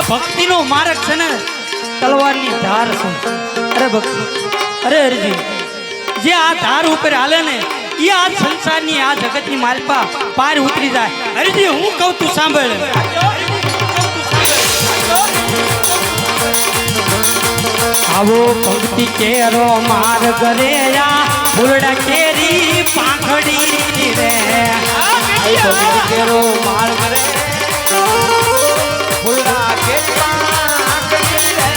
ભક્તિનો માર્ગ છે ને તલવારની ધાર છે. અરે ભક્તિ, અરે હરજી, જે આ ધાર ઉપર હાલે ને એ આ સંસારની આ જગતની માલપા પાર ઉતરી જાય. હરજી હું કહું તું સાંભળ. આવો ભક્તિ કેરો માર્ગ રે આ ફૂલડા કેરી પાંખડી રે. ભક્તિ કેરો માર્ગ રે ફૂલડા કેરી પાંખડી રે.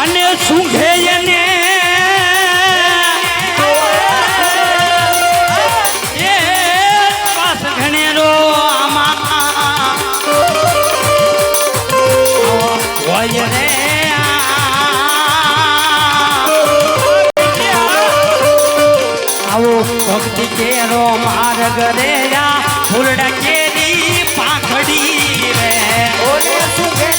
અને સૂંઘે એને એ શ્વાસ ઘણેરો આમાં હોય રે. ભક્તિ કેરો માર્ગ રે આ ફૂલડા કેરી પાંખડી રે. ઓલે સુખે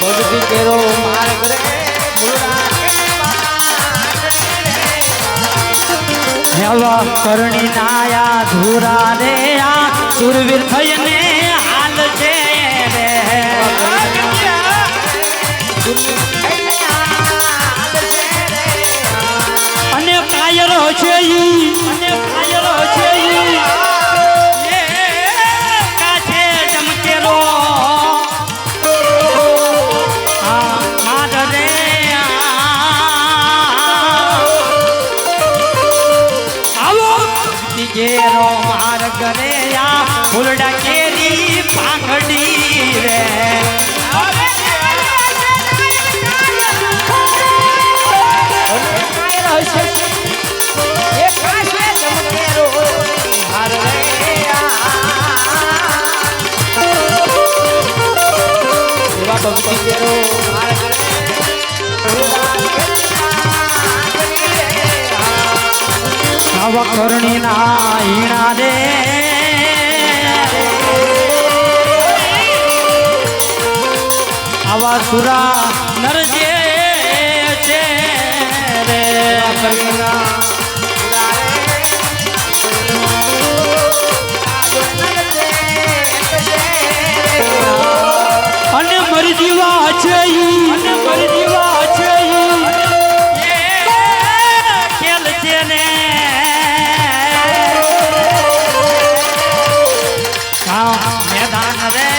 ભક્તિ કેરો માર્ગ રે હેવા કરણી નાયા ધુરા રે આ સુરવીર થઈને હાલ છે રે. અને કાયરો છે અને કાયરો છે એ કાછે ચમકેરો આ માર રે. કેરો માર્ગ રે આ ફૂલડા કેરી પાંખડી રે. ભક્તિ કેરો માર્ગ રે આવા કરણી ના હીણા રે આવા સુરા નરજે છે રે. અને મરી જીવા છે અને મરી જીવા છે ખેલ છે ને મેદાન રે.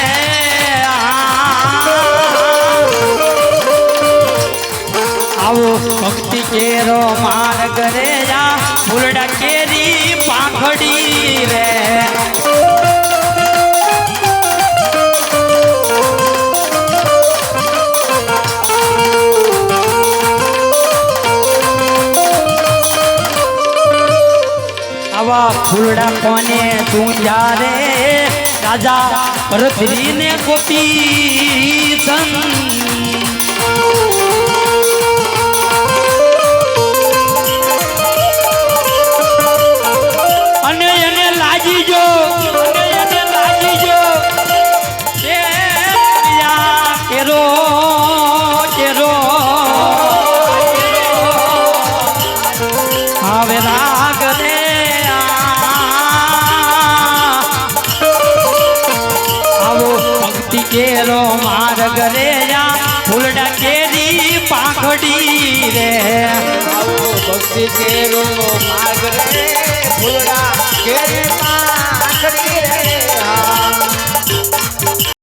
આવો ભક્તિ કેરો માર્ગ રે આ ફૂલડા કેરી પાંખડી રે. આવા ફૂલડા કોને તું જ્યારે રાજા પરથરીને ગોપી સન. અને એને લાગી જો કેરો કેરો હવે રાગ રે. કેરો માર્ગ રે આ ફૂલડા કેરી પાંખડી રે. ભક્તિ કેરો માર્ગ રે ફૂલડા કેરી